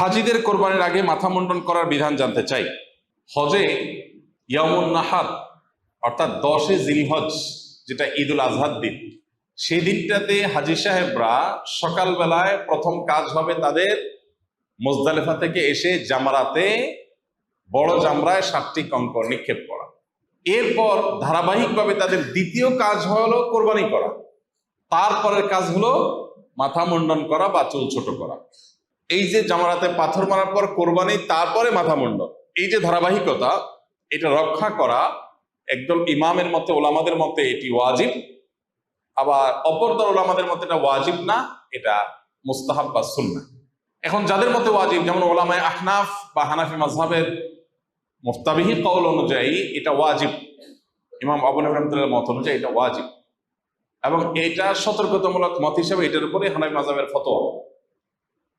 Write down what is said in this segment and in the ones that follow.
হাজিদের কোরবানির আগে মাথা মুন্ডন করার বিধান জানতে চাই। হজে ইয়ামুন নাহার অর্থাৎ 10 জিলহজ, যেটা ঈদুল আজহার দিন, সেই দিনটাতে হাজি সাহেবরা সকালবেলায় প্রথম কাজ হবে তাদের মুজদালিফা থেকে এসে জামরাতে বড় জামরায় 7টি কঙ্কর নিক্ষেপ করা। এরপর ধারাবাহিকভাবে তাদের দ্বিতীয় কাজ হলো কোরবানি করা। তারপরের কাজ হলো মাথা মুন্ডন করা বা চুল ছোট করা। এই যে জামরাতে পাথর মারার পর কোরবানি, তারপরে মাথা মুন্ডন, এই যে ধারাবাহিকতা, এটা রক্ষা করা একদল ইমামের মতে, ওলামাদের মতে এটি ওয়াজিব, আবার অপর দল ওলামাদের মতে এটা ওয়াজিব না, এটা মুস্তাহাব বা সুন্নাহ। এখন যাদের মতে ওয়াজিব, যেমন ওলামায়ে আহনাফ বা হানাফি মাযহাবের মুফতাবিহি কওল অনুযায়ী এটা ওয়াজিব, ইমাম আবু হানিফা রাহমাতুল্লাহর মত অনুযায়ী এটা ওয়াজিব, এবং এটা সতর্কতামূলক মত হিসেবে এটার উপরে হানাফি মাযহাবের ফতোয়া।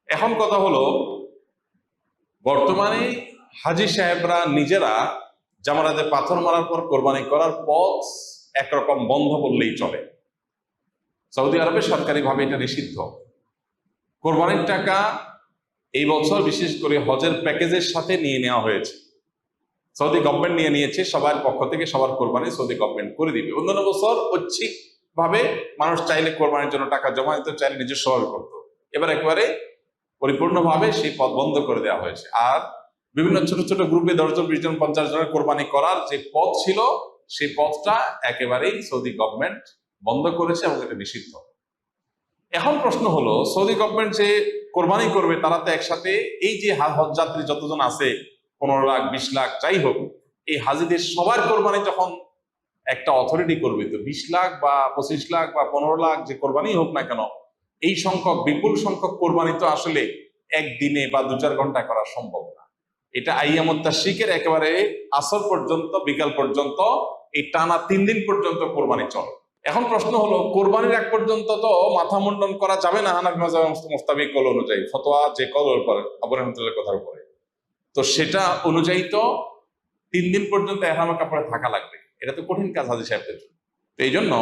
এখন কথা হলো, বর্তমানে হাজি সাহেবরা নিজেরা জামারাতে পাথর মারার পর কোরবানি করার পথ একরকম বন্ধ বললেই চলে। সৌদি আরবে সরকারিভাবে এটা নিষিদ্ধ। কোরবানির টাকা এই বছর বিশেষ করে হজের প্যাকেজের সাথে নিয়ে নেওয়া হয়েছে, সৌদি গভর্নমেন্ট নিয়ে নিয়েছে, সবার পক্ষ থেকে সবার কোরবানি সৌদি গভর্নমেন্ট করে দিবে। অন্যান্য বছর ঐচ্ছিক ভাবে মানুষ চাইলে কোরবানির জন্য টাকা জমা দিতে, চাইলে নিজস্বভাবে করতো। এবার একেবারে পরিপূর্ণভাবে সেই পথ বন্ধ করে দেওয়া হয়েছে। আর বিভিন্ন ছোট ছোট গ্রুপে 10 জন 20 জন 50 জনের কোরবানি করার যে পথ ছিল, সেই পথটা একেবারেই সৌদি গভর্নমেন্ট বন্ধ করেছে এবং এটা নিষিদ্ধ। এখন প্রশ্ন হলো, সৌদি গভর্নমেন্ট যে কোরবানি করবে তারা তো একসাথে এই যে হজ যাত্রী যতজন আছে, 15 লাখ 20 লাখ যাই হোক, এই হাজিদের সবার কোরবানি যখন একটা অথরিটি করবে, তো 20 লাখ বা 25 লাখ বা 15 লাখ যে কোরবানি হোক না কেন, এই সংখ্যক বিপুল সংখ্যক কোরবানি তো আসলে একদিনে বা 2-4 ঘন্টা করা সম্ভব না। এটা আইয়ামুত তাশরিকের একেবারে আসর পর্যন্ত, বিকাল পর্যন্ত, এই টানা 3 দিন পর্যন্ত কোরবানি চলে। এখন প্রশ্ন হলো, কোরবানির এক পর্যন্ত তো মাথা মুন্ডন করা যাবে না হানাফি মাযহাব মুফতাবি কওল অনুযায়ী, ফতোয়া যে কওলের উপর আবু রাহমাতুল্লাহর কথার উপরে, তো সেটা অনুযায়ী তো 3 দিন পর্যন্ত ইহরামের কাপড়ে থাকা লাগবে। এটা তো কঠিন কাজ হাজী সাহেবদের জন্য। তো এই জন্য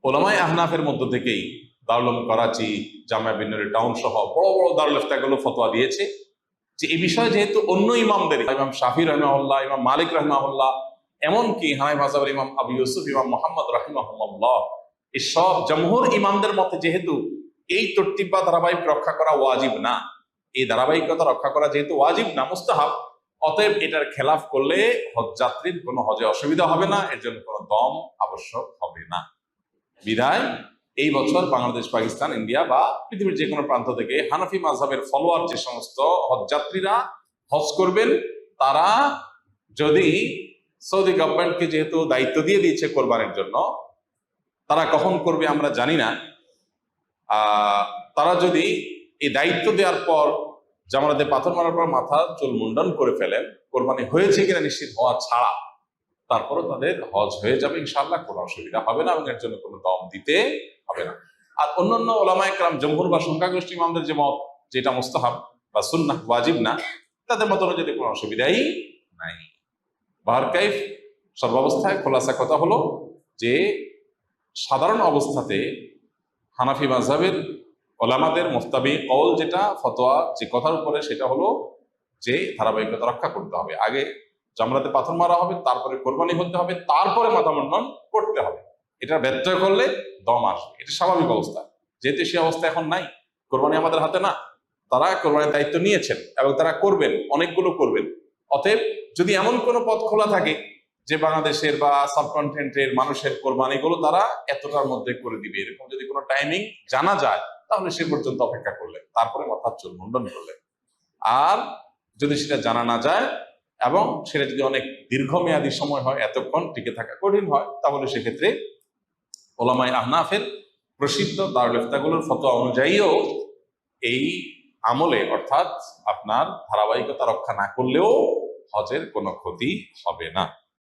ওলামায়ে আহনাফের মধ্য থেকেই দারুল উলুম করাচি, জামিয়া বিন নূর টাউন সহ বড় বড় দারুল ইফতাগুলো ফতোয়া দিয়েছে যে এই বিষয়ে যেহেতু অন্য ইমামদের, ইমাম শাফি রাহিমাহুল্লাহ, ইমাম মালিক রাহিমাহুল্লাহ, এমনকি হানাফি মাযহাবের ইমাম আবু ইউসুফ, ইমাম মুহাম্মদ রাহিমাহুল্লাহ, এই সব জমহুর ইমামদের মতে যেহেতু এই তরতিব বা ধারাবাহিক রক্ষা করা ওয়াজিব না, এই ধারাবাহিকতা রক্ষা করা যেহেতু ওয়াজিব না, মুস্তাহাব, অতএব এটার খেলাফ করলে হজ যাত্রীর কোনো হজে অসুবিধা হবে না, এর জন্য কোনো দম আবশ্যক হবে না। বিধায় এই বছর বাংলাদেশ, পাকিস্তান, ইন্ডিয়া বা পৃথিবীর যে কোনো প্রান্ত থেকে হানাফি মাযহাবের ফলোয়ার যে সমস্ত হজ যাত্রীরা হজ করবেন, তারা যদি সৌদি গভর্নমেন্টকে যেহেতু দায়িত্ব দিয়ে দিয়েছে কোরবানির জন্য, তারা কখন করবে আমরা জানি না, তারা যদি এই দায়িত্ব দেওয়ার পর জামরাতে পাথর মারার পর মাথা চুল মুন্ডন করে ফেলেন, কোরবানি হয়েছে কিনা নিশ্চিত হওয়া ছাড়া, তারপরও তাদের হজ হয়ে যাবে ইনশাআল্লাহ, কোনো অসুবিধা হবে না এবং এর জন্য কোনো দম দিতে হবে না। আর অন্যান্য ওলামায়ে কেরাম, জমহুর বা সংখ্যাগরিষ্ঠ ইমামদের যে মত, যেটা মুস্তাহাব বা সুন্নাহ, ওয়াজিব না, তাদের মত অনুযায়ী কোনো অসুবিধাই নাই। বাহার কাইফ, সর্বাবস্থায় খোলাসা কথা হলো যে সাধারণ অবস্থাতে হানাফি মাযহাবের ওলামাদের মুফতাবি কওল যেটা, ফতোয়া যে কথার উপরে, সেটা হলো যে ধারাবাহিকতা রক্ষা করতে হবে। আগে জামরাতে পাথর মারা হবে, তারপরে কোরবানি হতে হবে, তারপরে মাথা মুন্ডন করতে হবে। এটা ব্যত্যয় করলে দম আসবে, এটা স্বাভাবিক অবস্থা। যেহেতু সে অবস্থা এখন নাই, কোরবানি আমাদের হাতে না, তারা কোরবানির দায়িত্ব নিয়েছেন এবং তারা করবেন, অনেকগুলো করবেন। অতএব যদি এমন কোনো পথ খোলা থাকে যে বাংলাদেশের বা সাবকন্টিনেন্টের মানুষের কোরবানিগুলো তারা এতটার মধ্যে করে দিবে, এরকম যদি কোনো টাইমিং জানা যায়, তাহলে সে পর্যন্ত অপেক্ষা করলে, তারপরে মাথার চুল মুন্ডন করলে। আর যদি সেটা জানা না যায় এবং সেটা যদি অনেক দীর্ঘমেয়াদী সময় হয়, এতক্ষণ টিকে থাকা কঠিন হয়, তাহলে সেক্ষেত্রে ওলামায়ে আহনাফের প্রসিদ্ধ দারুল ইফতাগুলোর ফতোয়া অনুযায়ীও এই আমলে, অর্থাৎ আপনার ধারাবাহিকতা রক্ষা না করলেও হজের কোনো ক্ষতি হবে না।